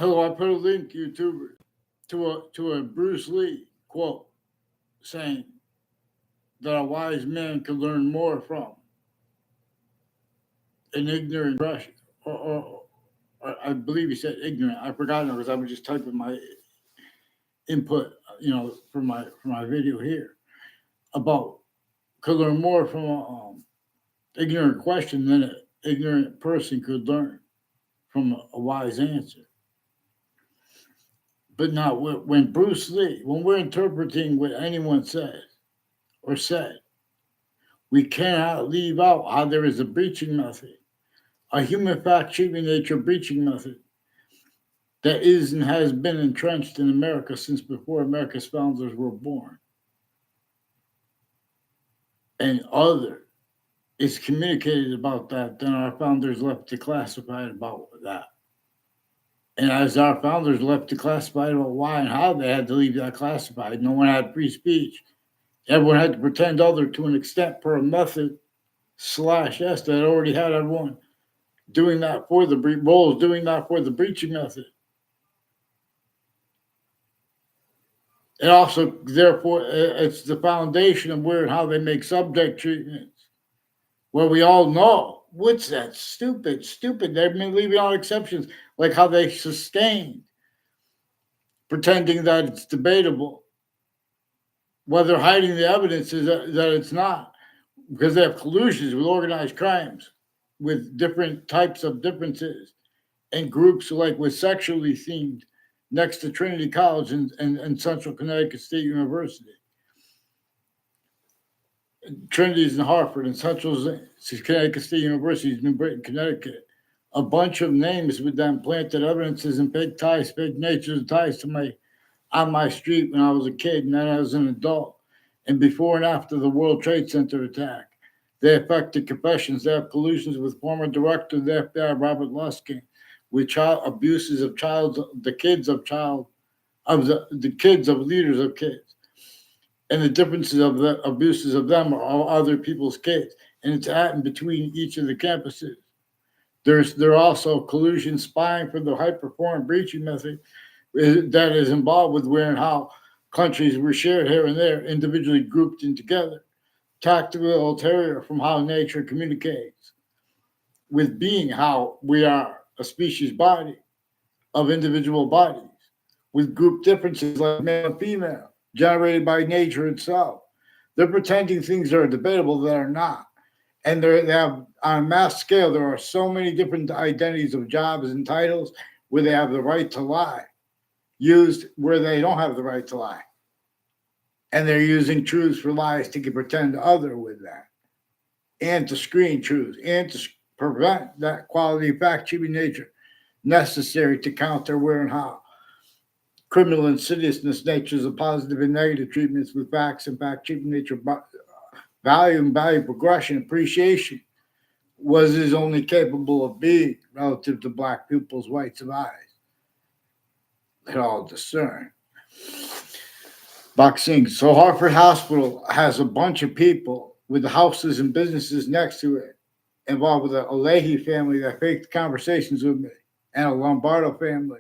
Hello, I put a link, YouTuber, to a Bruce Lee quote saying that a wise man can learn more from an ignorant Russian, or I believe he said ignorant. I forgot now because I was just typing my input, for my video here about could learn more from a ignorant question than an ignorant person could learn from a wise answer. But now, when Bruce Lee, when we're interpreting what anyone says or said, we cannot leave out how there is a breaching method, a human fact treatment nature breaching method that is and has been entrenched in America since before America's founders were born. And other is communicated about that than our founders left declassified about that. And as our founders left declassified about why and how they had to leave that classified, no one had free speech. Everyone had to pretend other to an extent per method slash S that already had everyone doing that for the roles, doing that for the breaching method. And also, therefore, it's the foundation of where and how they make subject treatments, where we all know what's that stupid. They've been leaving out exceptions, like how they sustained, pretending that it's debatable, whether hiding the evidence is that it's not, because they have collusions with organized crimes, with different types of differences, and groups like with sexually themed next to Trinity College and Central Connecticut State University. Trinity's in Hartford and Central's Connecticut State University is New Britain, Connecticut. A bunch of names with them planted evidences and fake ties, fake natures ties to my on my street when I was a kid and then as an adult, and before and after the World Trade Center attack. They affected confessions. They have collusions with former director of the FBI, Robert Luskin, with child abuses of the kids of the kids of leaders of kids, and the differences of the abuses of them are other people's kids, and it's at and between each of the campuses. There also collusion spying for the high performance breaching method that is involved with where and how countries were shared here and there, individually grouped in together. Tactical ulterior from how nature communicates with being how we are a species body of individual bodies with group differences like male and female generated by nature itself. They're pretending things are debatable that are not. And they have, on a mass scale, there are so many different identities of jobs and titles where they have the right to lie, used where they don't have the right to lie. And they're using truths for lies to pretend other with that, and to screen truths, and to prevent that quality fact treatment nature necessary to counter where and how. Criminal insidiousness natures of positive and negative treatments with facts and fact treatment nature value and value progression, appreciation was is only capable of being relative to black pupils' whites of eyes. They all discern. Boxing. So Hartford Hospital has a bunch of people with houses and businesses next to it involved with a Leahy family that faked conversations with me and a Lombardo family.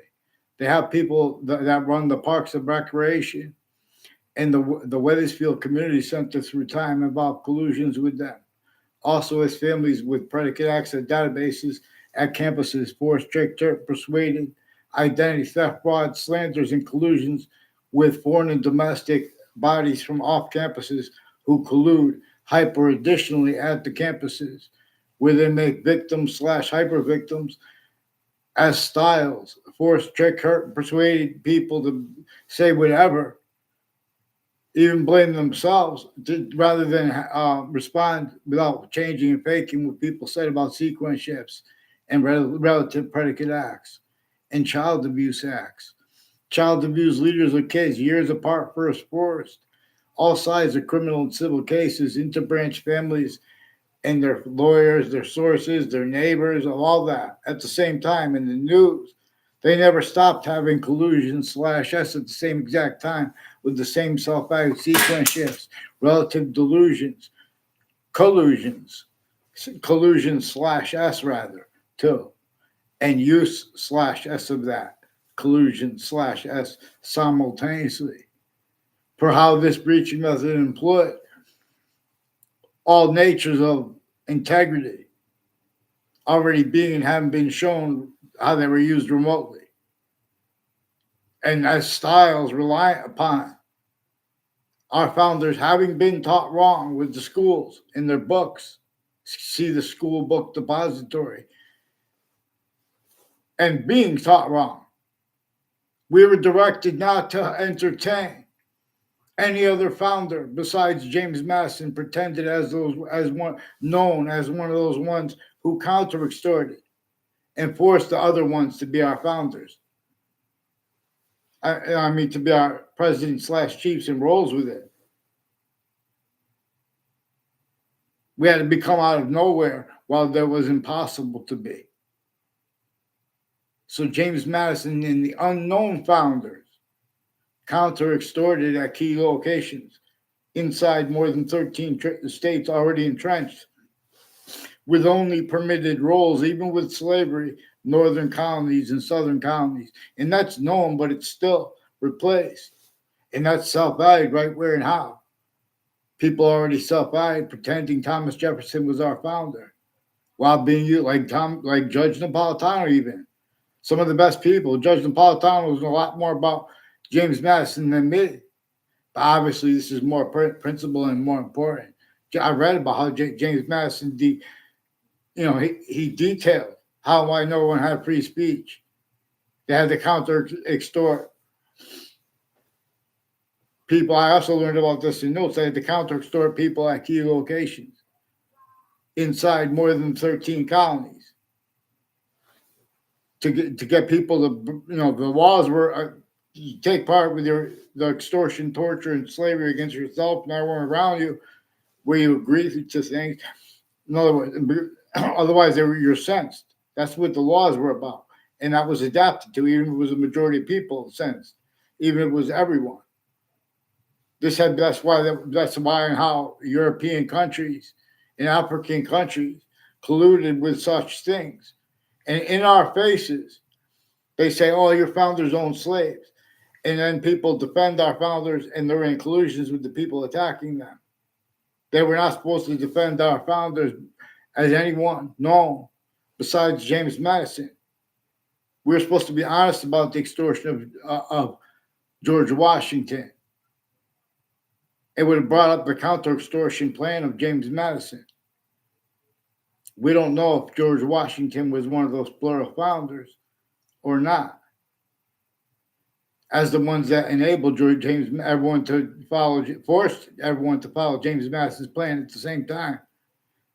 They have people that run the parks of recreation and the Weathersfield Community Center through time involved collusions with them. Also, as families with predicate access databases at campuses, forced, tricked, persuaded, identity theft, fraud, slanders, and collusions with foreign and domestic bodies from off campuses who collude hyper additionally at the campuses, where they make victims slash hyper victims as styles, force, trick, hurt, and persuade people to say whatever, even blame themselves rather than respond without changing and faking what people said about sequence shifts and relative predicate acts and child abuse acts. Child abuse leaders of kids years apart, first forced. All sides of criminal and civil cases, interbranch families and their lawyers, their sources, their neighbors, all that at the same time in the news. They never stopped having collusion slash S at the same exact time with the same self-value sequence shifts, relative delusions, collusion slash S rather, too, and use slash S of that. collusion slash S simultaneously. For how this breaching method employed all natures of integrity already being and having been shown how they were used remotely. And as styles reliant upon our founders having been taught wrong with the schools in their books, see the school book depository, and being taught wrong. We were directed not to entertain any other founder besides James Madison, pretended as one known as one of those ones who counter extorted and forced the other ones to be our founders. I mean, to be our president slash chiefs and rolls with it. We had to become out of nowhere while there was impossible to be. So James Madison and the unknown founders counter extorted at key locations inside more than 13 states already entrenched, with only permitted roles, even with slavery, northern colonies and southern colonies. And that's known, but it's still replaced. And that's self-valued right where and how. People already self-valued, pretending Thomas Jefferson was our founder, while being used like Judge Napolitano even. Some of the best people. Judge Napolitano was a lot more about James Madison than me. But obviously, this is more principle and more important. I read about how James Madison, he detailed how I know one had free speech. They had to counter extort people. I also learned about this in notes. They had to counter extort people at key locations inside more than 13 colonies to get people to, the laws were you take part with the extortion, torture, and slavery against yourself and everyone around you, where you agree to things. In other words, otherwise you're sensed. That's what the laws were about, and that was adapted to, even if it was a majority of people sensed, even if it was everyone. That's why and how European countries and African countries colluded with such things, and in our faces, they say, "Oh, your founders owned slaves." And then people defend our founders and they're in collusions with the people attacking them. They were not supposed to defend our founders as anyone known besides James Madison. We were supposed to be honest about the extortion of George Washington. It would have brought up the counter-extortion plan of James Madison. We don't know if George Washington was one of those plural founders or not, as the ones that enabled forced everyone to follow James Madison's plan at the same time.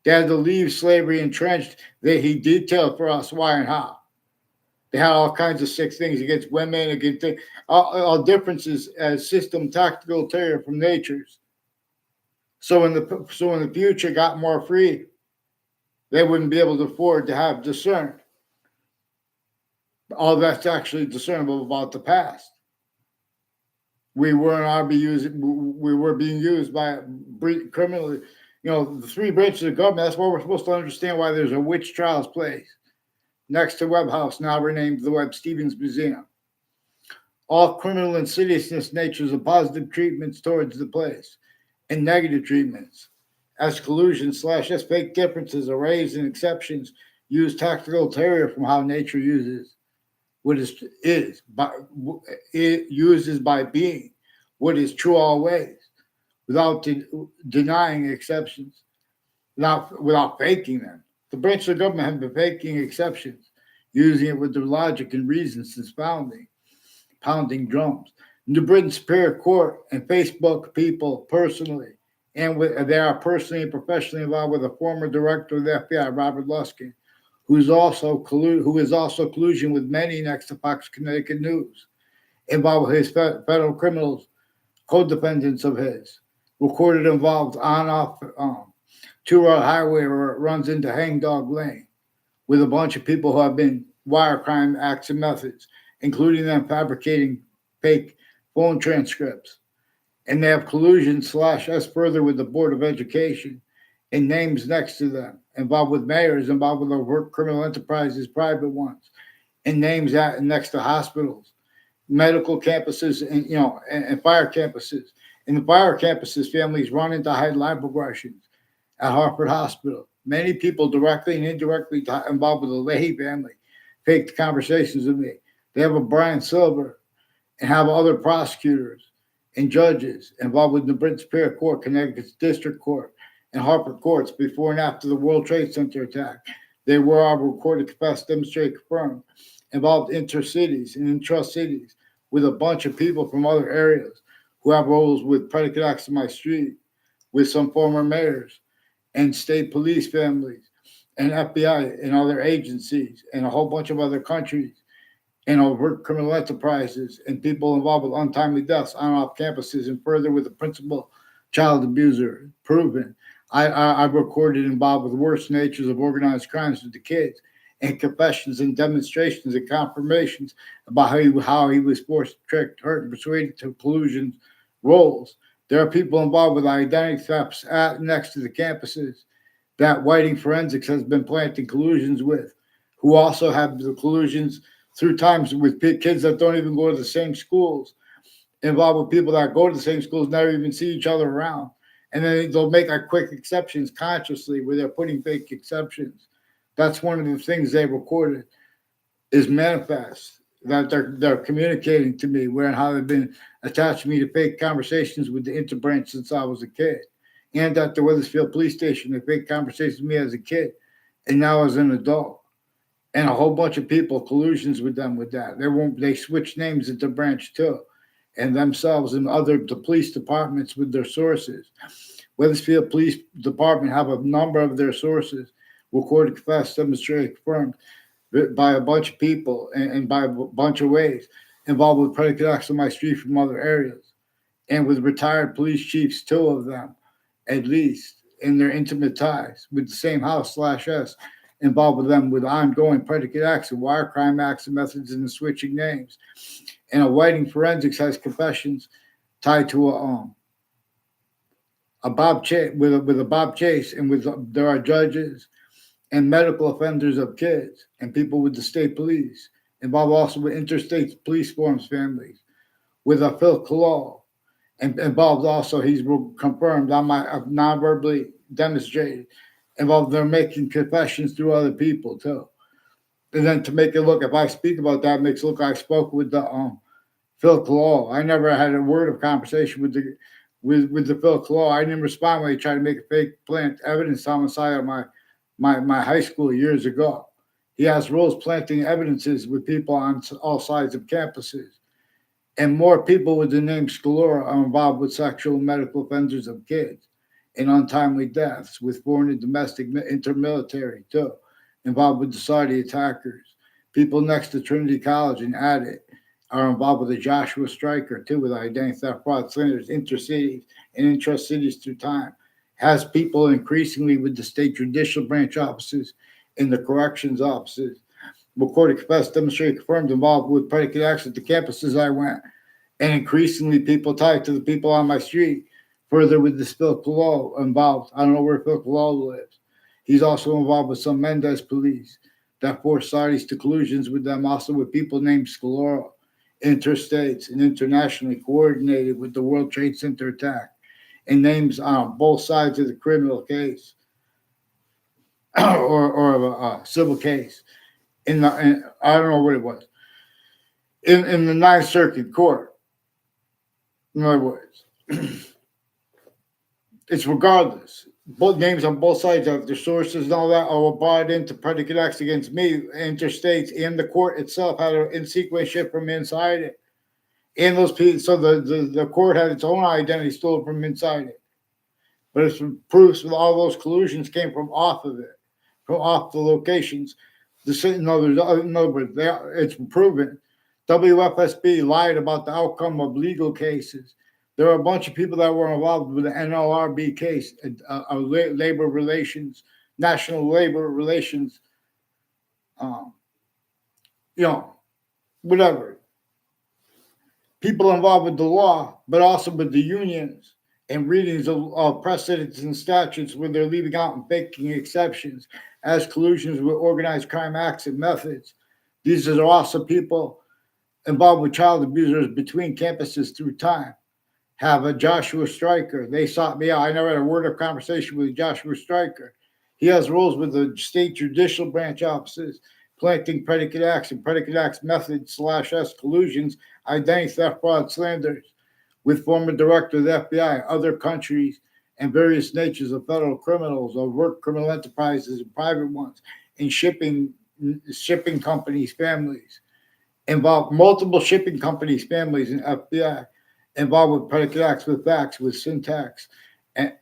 They had to leave slavery entrenched. He detailed for us why and how. They had all kinds of sick things against women, against all differences as system tactical terror from natures. So in the future got more free, they wouldn't be able to afford to have discerned. All that's actually discernible about the past. We were being used by criminally, the three branches of government. That's why we're supposed to understand why there's a witch trials place next to Webb House, now renamed the Webb Stevens Museum. All criminal insidiousness natures of positive treatments towards the place and negative treatments as collusion / as fake differences, arrays, and exceptions use tactical terror from how nature uses what it uses by being what is true always, without denying exceptions, without faking them. The branch of government have been faking exceptions, using it with their logic and reason since pounding drums. New Britain Superior Court and Facebook people personally, they are personally and professionally involved with a former director of the FBI, Robert Luskin, who is also collusion with many next to Fox Connecticut News, involved with his federal criminals, co-defendants of his, recorded involved on-off 2-road highway where it runs into Hangdog Lane, with a bunch of people who have been wire crime acts and methods, including them fabricating fake phone transcripts. And they have collusion / us further with the Board of Education and names next to them, involved with mayors, involved with overt criminal enterprises, private ones, and names out next to hospitals, medical campuses, and and fire campuses. In the fire campuses, families run into hide line progressions at Hartford Hospital. Many people directly and indirectly involved with the Leahy family faked conversations with me. They have a Brian Silver and have other prosecutors and judges involved with the Brent Superior Court, Connecticut's District Court, and Hartford courts before and after the World Trade Center attack. They were all recorded, confessed, demonstrated, confirmed, involved intercities and intrust cities with a bunch of people from other areas who have roles with predicate acts in my street, with some former mayors and state police families and FBI and other agencies and a whole bunch of other countries and overt criminal enterprises and people involved with untimely deaths on and off campuses and further with the principal child abuser proven. I've recorded involved with worse natures of organized crimes with the kids and confessions and demonstrations and confirmations about how he was forced, tricked, hurt, and persuaded to collusion roles. There are people involved with identity thefts next to the campuses that Whiting Forensics has been planting collusions with, who also have the collusions through times with kids that don't even go to the same schools, involved with people that go to the same schools, never even see each other around. And then they'll make like quick exceptions consciously where they're putting fake exceptions. That's one of the things they recorded is manifest that they're communicating to me where and how they've been attaching me to fake conversations with the interbranch since I was a kid. And at the Weathersfield police station, they fake conversations with me as a kid and now as an adult. And a whole bunch of people collusions with them with that. They switch names at the branch too. And themselves and the police departments with their sources. Weathersfield Police Department have a number of their sources recorded, confessed, demonstrated, confirmed by a bunch of people and by a bunch of ways involved with predicate acts on my street from other areas and with retired police chiefs, two of them at least, in their intimate ties with the same house /S involved with them with ongoing predicate acts and wire crime acts and methods and the switching names. And a Whiting Forensics has confessions tied to a Bob Chase with a Bob Chase and there are judges and medical offenders of kids and people with the state police involved also with interstate police forms families with a Phil Kalal and involved also he's confirmed on my non-verbally demonstrated involved they're making confessions through other people too. And then to make it look, if I speak about that, it makes it look like I spoke with the Phil Kalal. I never had a word of conversation with the Phil Kalal. I didn't respond when he tried to make a fake plant evidence homicide at my high school years ago. He has rules planting evidences with people on all sides of campuses. And more people with the name Scalora are involved with sexual and medical offenders of kids and untimely deaths with foreign and domestic intermilitary too, involved with the Saudi attackers. People next to Trinity College and Addit are involved with the Joshua Striker too, with identity theft, fraud, slanders, intercities and intrust cities through time. Has people increasingly with the state judicial branch offices and the corrections offices recorded, confessed, demonstrated, confirmed, involved with predicate acts at the campuses I went, and increasingly people tied to the people on my street. Further with this Phil Kalal involved. I don't know where Phil Kalal lives. He's also involved with some Mendez police that forced Saudis to collusions with them, also with people named Scalora, interstates and internationally coordinated with the World Trade Center attack, and names on both sides of the criminal case or of a civil case. I don't know what it was in the Ninth Circuit Court. In other words, it's regardless. Both names on both sides of their sources and all that are brought into predicate acts against me, interstates, and the court itself had an in sequence shit from inside it. And those people, so the court had its own identity stolen from inside it. But it's proofs that all those collusions came from off of it, from off the locations. In other words, it's proven. WFSB lied about the outcome of legal cases. There are a bunch of people that were involved with the NLRB case, labor relations, national labor relations, um, whatever. People involved with the law, but also with the unions and readings of precedents and statutes where they're leaving out and faking exceptions as collusions with organized crime acts and methods These are also people involved with child abusers between campuses through time. Have a Joshua Stryker. They sought me out. I never had a word of conversation with Joshua Stryker. He has roles with the state judicial branch offices, planting predicate acts and predicate acts methods / S collusions, identity theft, fraud, slanders with former director of the FBI, other countries, and various natures of federal criminals or work criminal enterprises and private ones, and shipping companies, families involved multiple shipping companies, families, and FBI involved with predicate acts, with facts, with syntax, and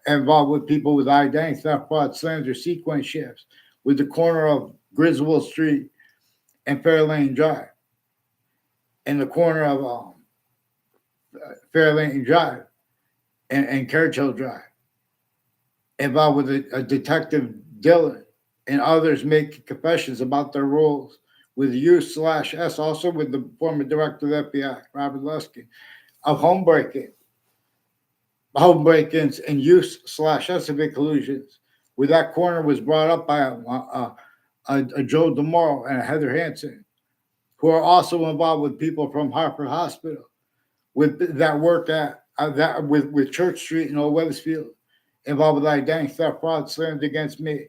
involved with people with identity theft, fraud, slander, sequence shifts, with the corner of Griswold Street and Fairlane Drive, and the corner of Fairlane Drive and Churchill Drive, involved with a detective Dylan and others making confessions about their roles with U / S, also with the former director of the FBI, Robert Luskin, of home break-ins and use / estimate collusions, where that corner was brought up by a Joe DeMoro and a Heather Hansen, who are also involved with people from Hartford Hospital, with that work at that with Church Street and Old Weathersfield, involved with identity theft, fraud, slander against me,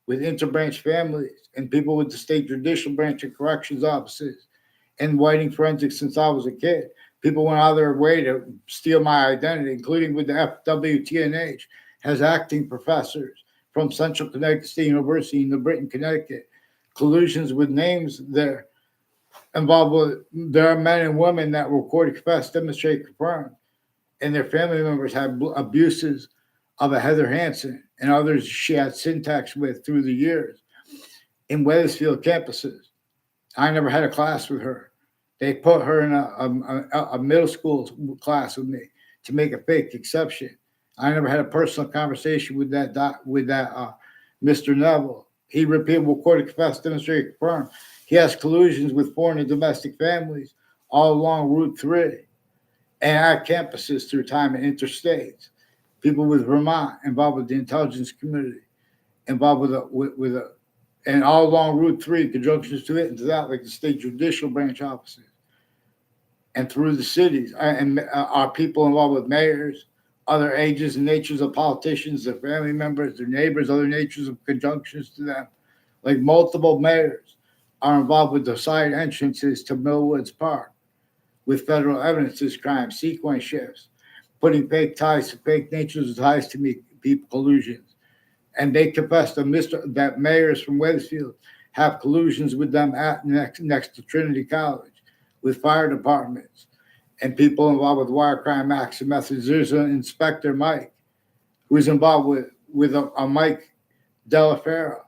with interbranch families and people with the state judicial branch and corrections offices, and whiting forensics since I was a kid. People went out of their way to steal my identity, including with the FWTNH, has acting professors from Central Connecticut State University in New Britain, Connecticut. Collusions with names there involved with, there are men and women that recorded, confessed, demonstrate, confirmed, and their family members had abuses of a Heather Hansen and others she had syntax with through the years in Weathersfield campuses. I never had a class with her. They put her in a middle school class with me to make a fake exception. I never had a personal conversation with that Mr. Neville. He repeated, recorded, confessed, demonstrated, confirmed. He has collusions with foreign and domestic families all along Route 3 and at campuses through time and interstates. People with Vermont involved with the intelligence community, involved with a and all along Route 3, conjunctions to it and to that, like the state judicial branch offices, and through the cities, and are people involved with mayors, other ages and natures of politicians, their family members, their neighbors, other natures of conjunctions to them. Like multiple mayors are involved with the side entrances to Millwoods Park with federal evidence of crime, sequence shifts, putting fake ties to fake natures of ties to me, people collusions. And they confessed that mayors from Weathersfield have collusions with them at next to Trinity College, with fire departments and people involved with wire crime acts and methods. There's an Inspector Mike who's involved with a Mike Delafera,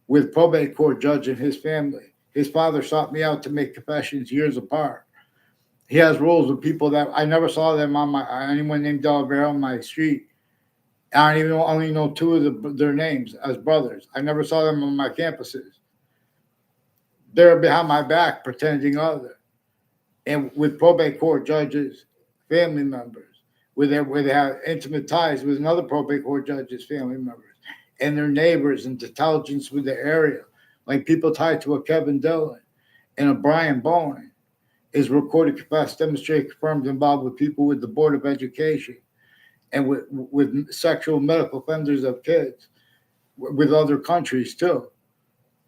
with probate court judge and his family. His father sought me out to make confessions years apart. He has roles with people that I never saw them on anyone named Delavera on my street. I don't even only know two of their names as brothers. I never saw them on my campuses. They're behind my back pretending other. And with probate court judges, family members, where they have intimate ties with another probate court judge's family members, and their neighbors and intelligence with the area, like people tied to a Kevin Dillon and a Brian Bowen, is recorded, confessed, demonstrated, confirmed, involved with people with the Board of Education and with sexual medical offenders of kids, with other countries too,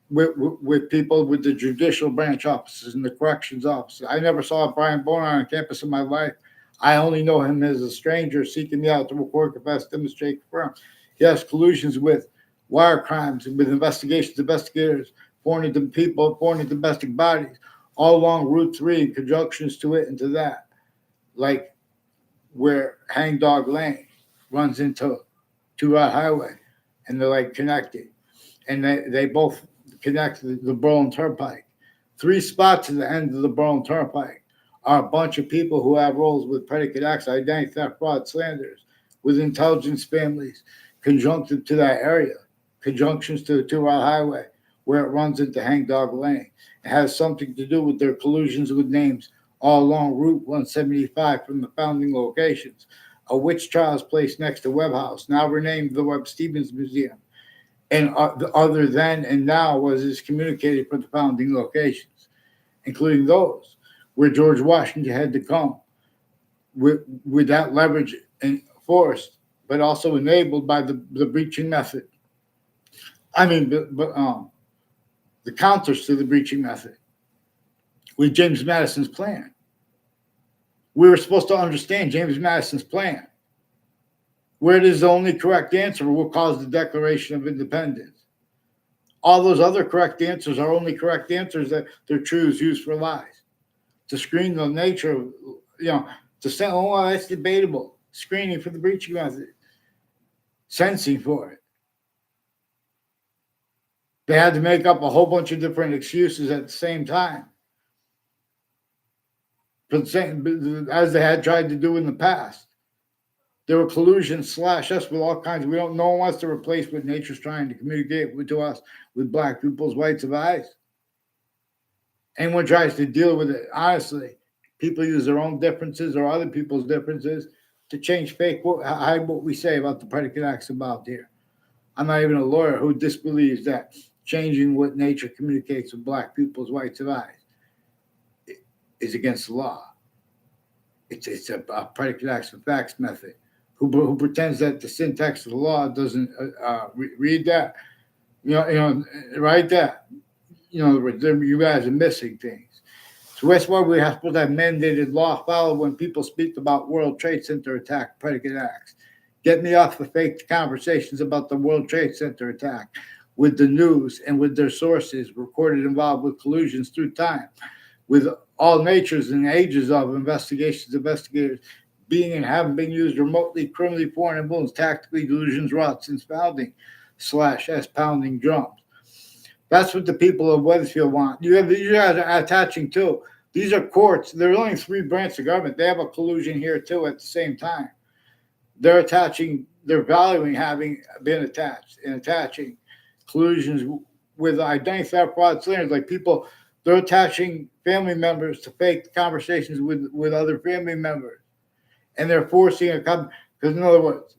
with people with the judicial branch offices and the corrections offices. I never saw Brian Bowen on campus in my life. I only know him as a stranger seeking me out to record, confess, demonstrate, confirm. He has collusions with wire crimes and with investigators, foreign people, foreign and domestic bodies, all along Route 3 in conjunctions to it and to that, like where Hangdog Lane runs into Two Rod Highway, and they're like connected, and they both connect to the Berlin Turnpike. 3 spots at the end of the Berlin Turnpike are a bunch of people who have roles with predicate acts, identity theft, fraud, slanders, with intelligence families conjuncted to that area, conjunctions to the Two Rod Highway, where it runs into Hangdog Lane. It has something to do with their collusions with names all along Route 175 from the founding locations. A witch trial is placed next to Webb House, now renamed the Webb Stevens Museum, and the other then and now was is communicated from the founding locations, including those where George Washington had to come with that leverage enforced, but also enabled by the breaching method. I mean, the counters to the breaching method with James Madison's plan. We were supposed to understand James Madison's plan, where it is the only correct answer will cause the Declaration of Independence. All those other correct answers are only correct answers that they're truths used for lies. To screen the nature of, to say, oh, well, that's debatable. Screening for the breaching method, sensing for it. They had to make up a whole bunch of different excuses at the same time, as they had tried to do in the past. There were collusion / us with all kinds. No one wants to replace what nature's trying to communicate to us with black people's whites of eyes. Anyone tries to deal with it, honestly, people use their own differences or other people's differences to change hide what we say about the predicate acts about here. I'm not even a lawyer who disbelieves that changing what nature communicates with black people's whites of eyes is against the law. It's a predicate acts of facts method. Who pretends that the syntax of the law doesn't read that, write that. You guys are missing things. So that's why we have to put that mandated law followed when people speak about World Trade Center attack predicate acts. Get me off the fake conversations about the World Trade Center attack with the news and with their sources recorded involved with collusions through time, with all natures and ages of investigators being and having been used remotely, criminally, foreign influence, tactically, delusions wrought since founding / as pounding drums. That's what the people of Wethersfield want. You guys are attaching too. These are courts. There are only 3 branches of government. They have a collusion here too at the same time. They're valuing having been attached and attaching collusions with identity theft, fraud, slanders. Like people, they're attaching family members to fake conversations with other family members. And they're forcing because in other words,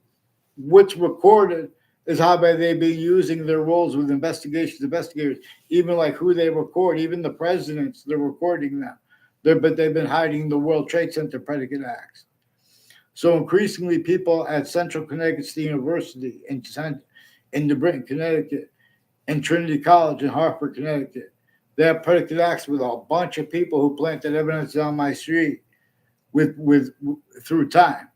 what's recorded is how they've been using their roles with investigators, even like who they record, even the presidents, they're recording them. But they've been hiding the World Trade Center predicate acts. So increasingly, people at Central Connecticut State University in New Britain, Connecticut, and Trinity College in Hartford, Connecticut, they have predicate acts with a bunch of people who planted evidence on my street through time.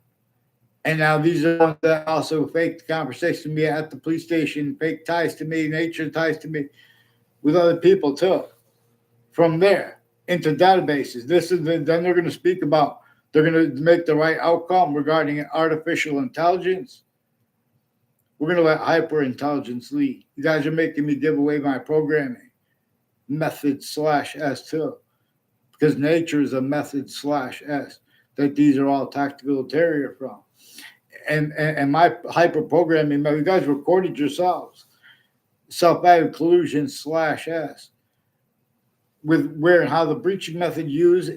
And now these are ones that also fake conversations to me at the police station, fake ties to me, nature ties to me with other people too. From there into databases. Then they're going to speak about, they're going to make the right outcome regarding artificial intelligence. We're going to let hyper intelligence lead. You guys are making me give away my programming method /S too, because nature is a method /S that these are all tactical ulterior from. And my hyper programming, you guys recorded yourselves, self-added collusion /S with where and how the breaching method uses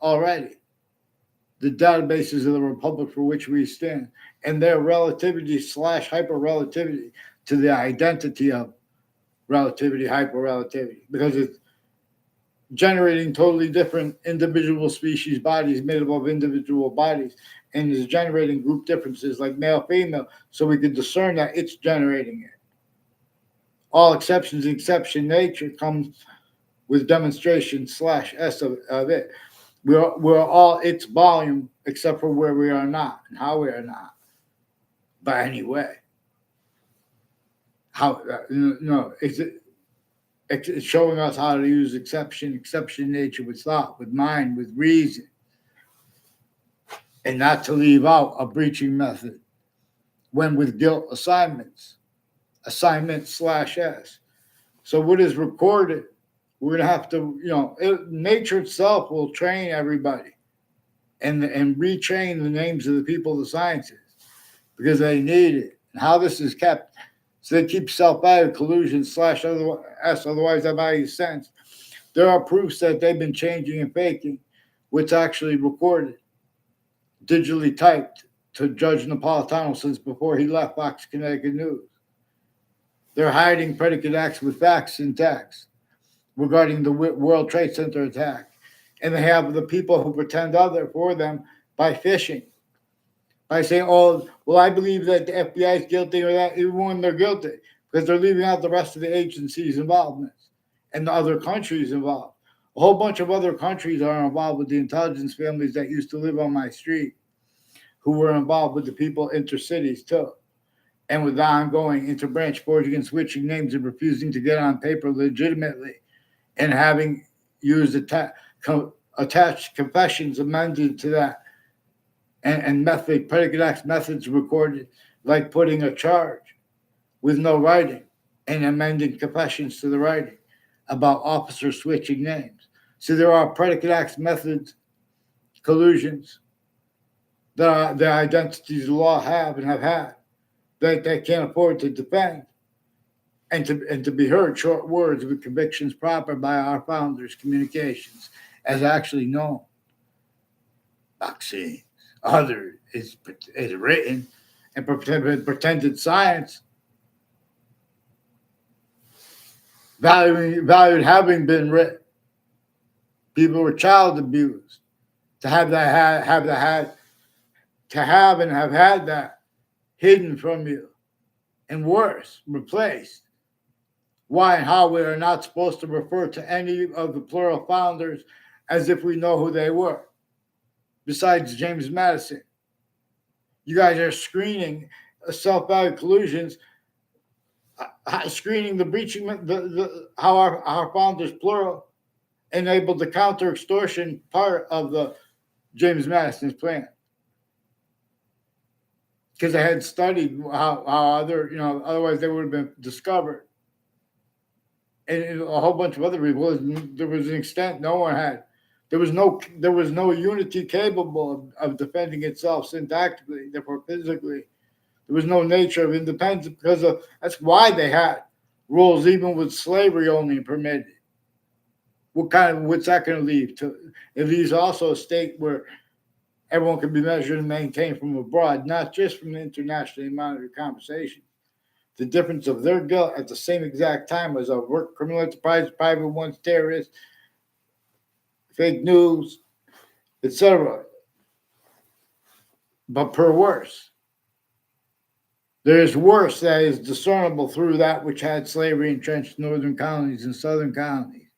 already the databases of the republic for which we stand and their relativity /hyper relativity to the identity of relativity, hyper relativity, because it's generating totally different individual species bodies made up of individual bodies, and is generating group differences like male, female, so we can discern that it's generating it. All exception nature comes with demonstration /S of it. We're all its volume except for where we are not and how we are not by any way. How it's showing us how to use exception nature with thought, with mind, with reason, and not to leave out a breaching method when with guilt assignment /S. So what is recorded, we're going to have to, nature itself will train everybody and retrain the names of the people of the sciences because they need it. And how this is kept. So they keep self-added collusion /S, otherwise that value sense. There are proofs that they've been changing and faking what's actually recorded, digitally typed to Judge Napolitano since before he left Fox Connecticut News. They're hiding predicate acts with facts and text regarding the World Trade Center attack. And they have the people who pretend other for them by fishing, by saying, oh, well, I believe that the FBI is guilty or that, even when they're guilty, because they're leaving out the rest of the agency's involvement and the other countries involved. A whole bunch of other countries are involved with the intelligence families that used to live on my street, who were involved with the people intercities too, and with the ongoing interbranch forging and switching names and refusing to get on paper legitimately, and having used attached confessions amended to that, and method predicate acts methods recorded, like putting a charge with no writing and amending confessions to the writing about officers switching names. So there are predicate acts methods, collusions that the identities of law have and have had that they can't afford to defend and to be heard short words with convictions proper by our founders' communications as actually known. Vaccines, other is written and pretended science, valued having been written. People were child abused. To have and have had that hidden from you, and worse, replaced. Why and how we are not supposed to refer to any of the plural founders as if we know who they were, besides James Madison. You guys are screening self-value collusions, screening the breaching, how our founders, plural, enabled the counter-extortion part of the James Madison's plan. Because they had studied how other, otherwise they would have been discovered. And a whole bunch of other people. There was an extent no one had. There was no unity capable of defending itself syntactically, therefore physically. There was no nature of independence because that's why they had rules even with slavery only permitted. What's that going to lead to? It leaves also a state where everyone can be measured and maintained from abroad, not just from the internationally monitored conversation. The difference of their guilt at the same exact time as a work criminal enterprise, private ones, terrorists, fake news, etc. But per worse. There is worse that is discernible through that which had slavery entrenched northern colonies and southern colonies,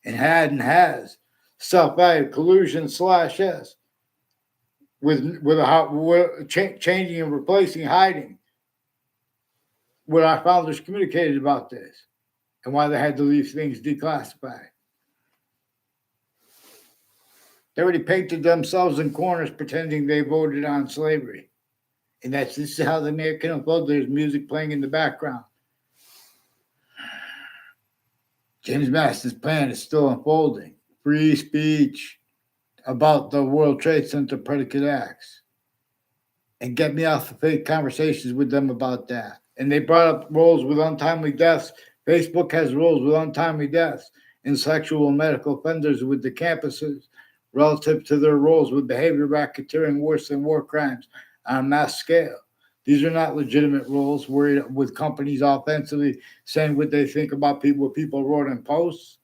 and had and has self-value collusion /s with changing and replacing, hiding. What our founders communicated about this and why they had to leave things declassified. They already painted themselves in corners pretending they voted on slavery. And this is how the American unfolded. There's music playing in the background. James Madison's plan is still unfolding. Free speech about the World Trade Center predicate acts. And get me off the fake conversations with them about that. And they brought up roles with untimely deaths. Facebook has roles with untimely deaths and sexual and medical offenders with the campuses relative to their roles with behavior racketeering worse than war crimes on a mass scale. These are not legitimate roles worried with companies offensively saying what they think about people, what people wrote in posts.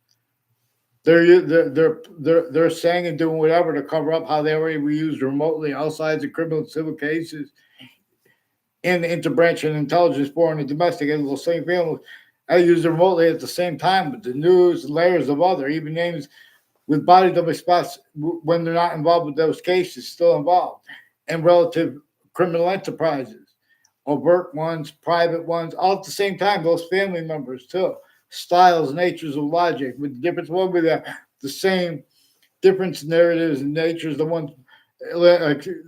They're saying and doing whatever to cover up how they already were used remotely outside of criminal and civil cases in the interbranch and intelligence, foreign and domestic, and the same families. I use them remotely at the same time, but the news, layers of other, even names with body double spots when they're not involved with those cases, still involved, and relative criminal enterprises, overt ones, private ones, all at the same time, those family members too. Styles, natures of logic, with the difference, what would be the same difference narratives and natures, the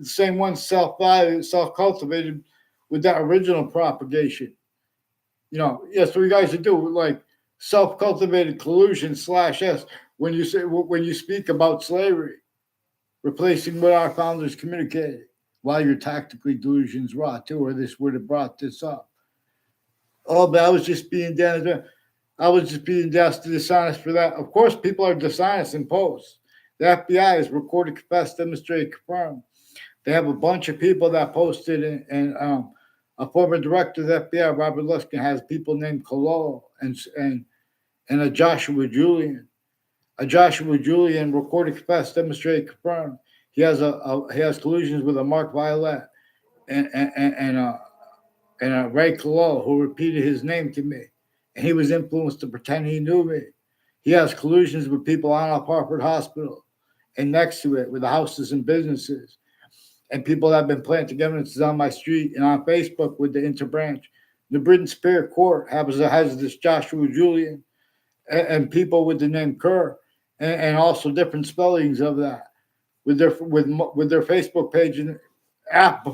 same ones self-value, self-cultivated with that original propagation. Yes, what you guys do, like self-cultivated collusion /s when you speak about slavery, replacing what our founders communicated, while your tactically delusions rot too, or this would have brought this up. Oh, but I was just being dishonest for that. Of course, people are dishonest in posts. The FBI has recorded, confessed, demonstrated, confirmed They have a bunch of people that posted, and a former director of the FBI, Robert Luskin, has people named Khalil and a Joshua Julian. A Joshua Julian recorded, confessed, demonstrated, confirmed. He has collusions with a Mark Violet and and and, uh, and Ray Khalil, who repeated his name to me, and he was influenced to pretend he knew me. He has collusions with people on up Harvard Hospital and next to it with the houses and businesses, and people that have been planting evidences on my street and on Facebook with the interbranch. The Britain Superior Court has this Joshua Julian and people with the name Kerr, and also different spellings of that with their Facebook page and app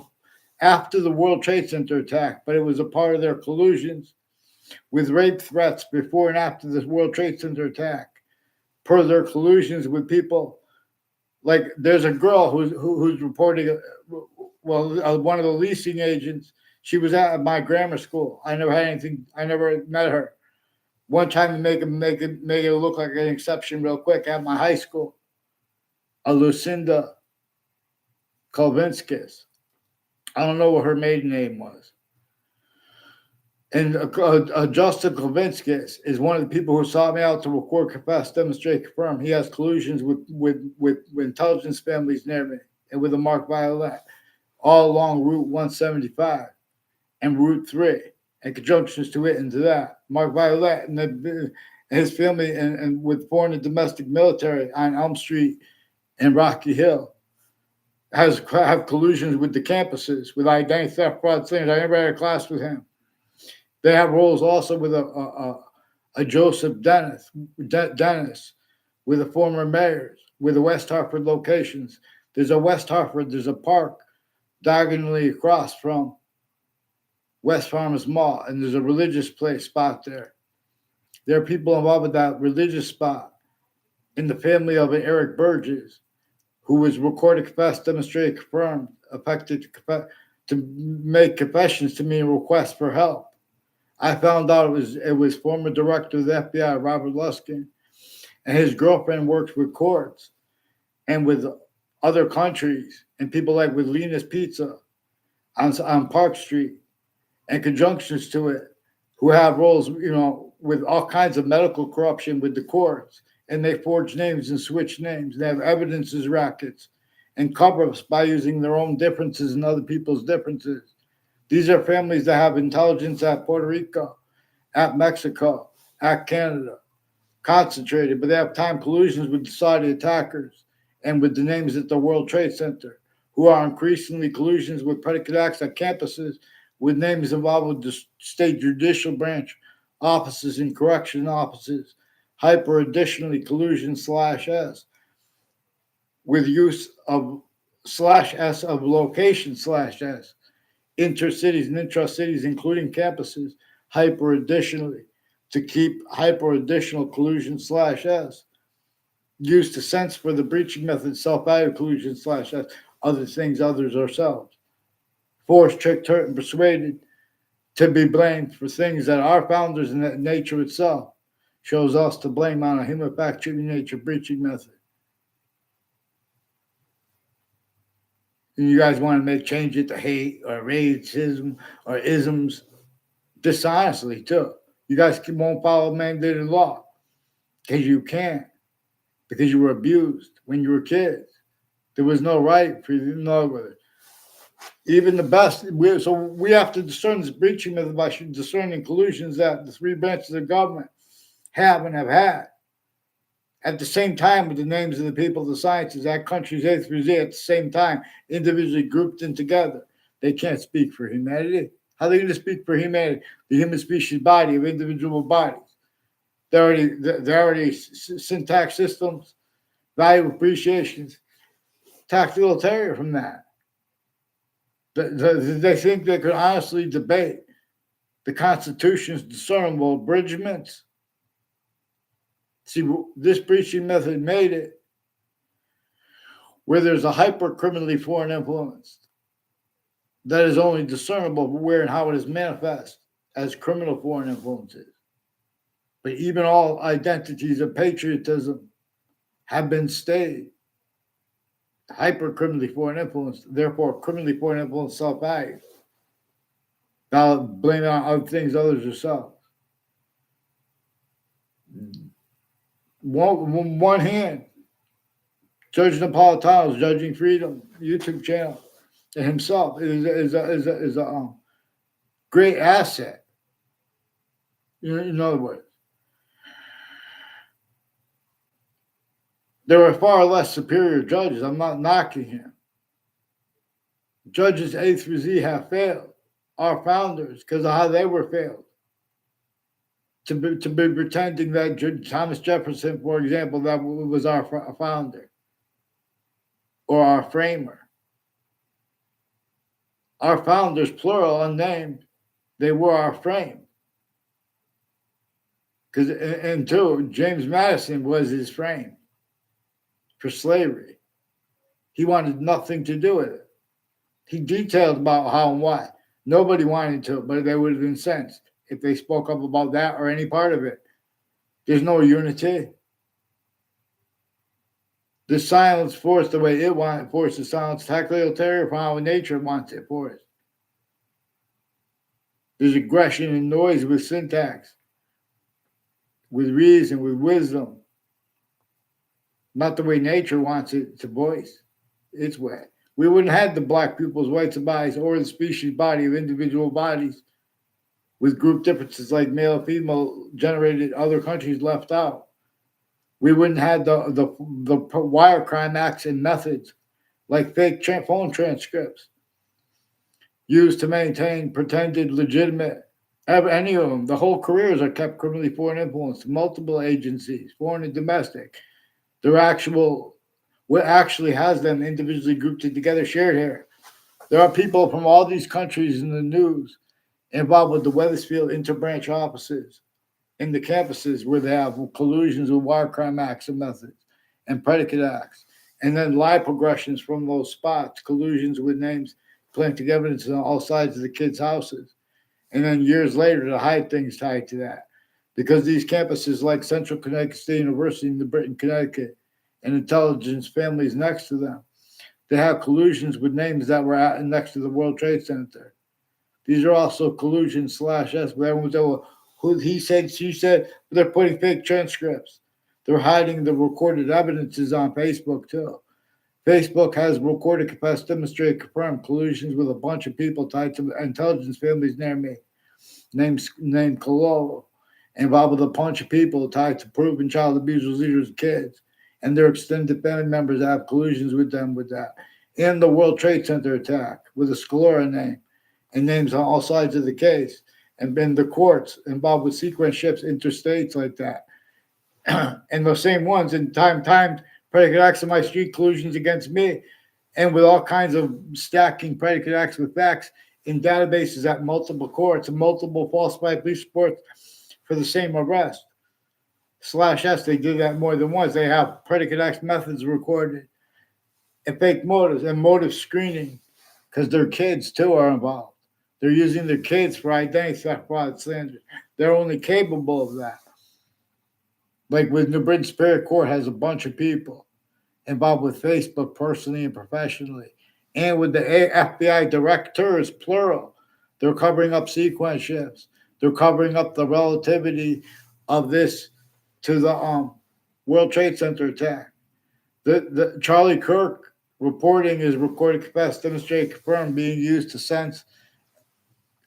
after the World Trade Center attack, but it was a part of their collusions with rape threats before and after the World Trade Center attack, per their collusions with people. Like there's a girl who's reporting, one of the leasing agents. She was at my grammar school. I never had anything. I never met her. One time to make it look like an exception real quick at my high school. A Lucinda Kolvinskis. I don't know what her maiden name was. And Justin Kolvinskis is one of the people who sought me out to record, confess, demonstrate, confirm. He has collusions with intelligence families near me and with the Mark Violet all along Route 175 and Route 3 and conjunctions to it and to that. Mark Violet and his family and with foreign and domestic military on Elm Street and Rocky Hill have collusions with the campuses, with identity theft, fraud, things. I never had a class with him. They have roles also with a Joseph Dennis, with the former mayors, with the West Hartford locations. There's a West Hartford, there's a park diagonally across from West Farmers Mall, and there's a religious place spot there. There are people involved with that religious spot in the family of Eric Burgess, who was recorded, confessed, demonstrated, confirmed, affected to make confessions to me and requests for help. I found out it was former director of the FBI, Robert Luskin, and his girlfriend works with courts and with other countries and people like with Lena's Pizza on Park Street and conjunctions to it, who have roles, with all kinds of medical corruption with the courts, and they forge names and switch names. They have evidences rackets and cover-ups by using their own differences and other people's differences. These are families that have intelligence at Puerto Rico, at Mexico, at Canada, concentrated, but they have time collusions with the Saudi attackers and with the names at the World Trade Center, who are increasingly collusions with predicate acts at campuses with names involved with the state judicial branch offices and correction offices, hyper additionally collusion /S, with use of /S of location /S, intercities and intra-cities, including campuses, hyper additionally, to keep hyper additional collusion /S, used to sense for the breaching method, self-value collusion /S, other things, others, ourselves. Forced, tricked, hurt, and persuaded to be blamed for things that our founders and that nature itself shows us to blame on a human factory nature breaching method. And you guys want to change it to hate or racism or isms dishonestly too. You guys won't follow mandated law because you can't, because you were abused when you were kids. There was no right for you to know whether. Even the best, so we have to discern this breaching method by discerning collusions that the three branches of government have and have had. At the same time, with the names of the people of the sciences, at countries A through Z, at the same time, individually grouped in together. They can't speak for humanity. How are they going to speak for humanity? The human species body of individual bodies. They're already syntax systems, value appreciations, tactile from that. They think they could honestly debate the Constitution's discernible abridgments. See, this breaching method made it where there's a hyper criminally foreign influence that is only discernible where and how it is manifest as criminal foreign influences. But even all identities of patriotism have been stayed. hyper criminally foreign influence, therefore criminally foreign influence self-value. Now blame it on other things others yourself. One hand, Judge Napolitano's Judging Freedom YouTube channel and himself is a great asset. In other words, there are far less superior judges. I'm not knocking him. Judges A through Z have failed. Our founders, because of how they were failed. To be pretending that Thomas Jefferson, for example, that was our founder or our framer. Our founders, plural, unnamed, they were our frame. Because, and two, James Madison was his frame for slavery. He wanted nothing to do with it. He detailed about how and why. Nobody wanted to, but they would have been incensed if they spoke up about that or any part of it. There's no unity. The silence forced the way it wanted, forced the silence totalitarian from how nature wants it forced. There's aggression and noise with syntax, with reason, with wisdom. Not the way nature wants it to voice its way. We wouldn't have the black people's whites of bodies or the species body of individual bodies with group differences like male female generated other countries left out. We wouldn't have the wire crime acts and methods like fake phone transcripts used to maintain pretended legitimate. Any of them, the whole careers are kept criminally foreign influence, multiple agencies, foreign and domestic. What actually has them individually grouped together, shared here. There are people from all these countries in the news involved with the Weathersfield interbranch offices in the campuses where they have collusions with wire crime acts and methods and predicate acts. And then live progressions from those spots, collusions with names, planting evidence on all sides of the kids' houses. And then years later to hide things tied to that. Because these campuses like Central Connecticut State University in New Britain, Connecticut, and intelligence families next to them, they have collusions with names that were next to the World Trade Center. These are also collusions / S, but everyone's like, who he said, she said, they're putting fake transcripts. They're hiding the recorded evidences on Facebook too. Facebook has recorded, confessed, demonstrated, confirmed collusions with a bunch of people tied to intelligence families near me, named Cololo, involved with a bunch of people tied to proven child abusers, leaders, kids, and their extended family members that have collusions with them with that. In the World Trade Center attack with a Scalora name and names on all sides of the case, and been the courts involved with sequence ships interstates like that. And the same ones in time, predicate acts of my street collusions against me, and with all kinds of stacking predicate acts with facts in databases at multiple courts and multiple falsified police reports for the same arrest. / S, they did that more than once. They have predicate acts methods recorded and fake motives and motive screening because their kids too are involved. They're using their kids for identity theft, fraud, slander. They're only capable of that. Like with New Britain Superior Court has a bunch of people involved with Facebook personally and professionally. And with the FBI directors, plural, they're covering up sequence shifts. They're covering up the relativity of this to the World Trade Center attack. The Charlie Kirk reporting is recorded, confessed, demonstrated, confirmed, being used to sense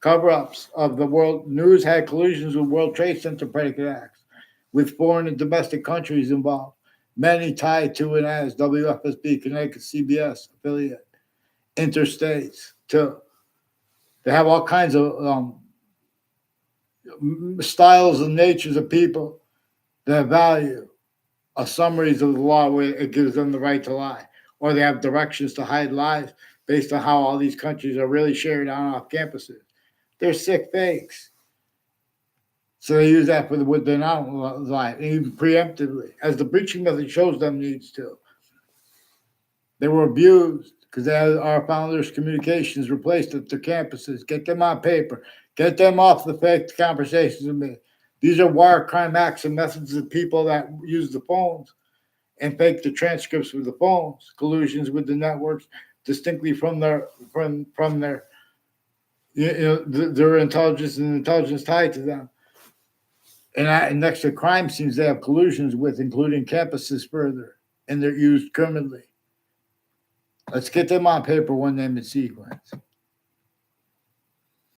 cover-ups of the world. News had collusions with World Trade Center predicate acts, with foreign and domestic countries involved, many tied to and as WFSB, Connecticut CBS affiliate, interstates too. They have all kinds of styles and natures of people that value summaries of the law where it gives them the right to lie, or they have directions to hide lies based on how all these countries are really shared on off campuses. They're sick fakes. So they use that for what they're not lying, even preemptively, as the breaching method shows them needs to. They were abused because they had our founders' communications replaced at their campuses. Get them on paper. Get them off the fake conversations with me. These are wire crime acts and methods of people that use the phones and fake the transcripts with the phones, collusions with the networks distinctly from their their intelligence and intelligence tied to them. And next to crime scenes, they have collusions with, including campuses further, and they're used criminally. Let's get them on paper, one name in sequence.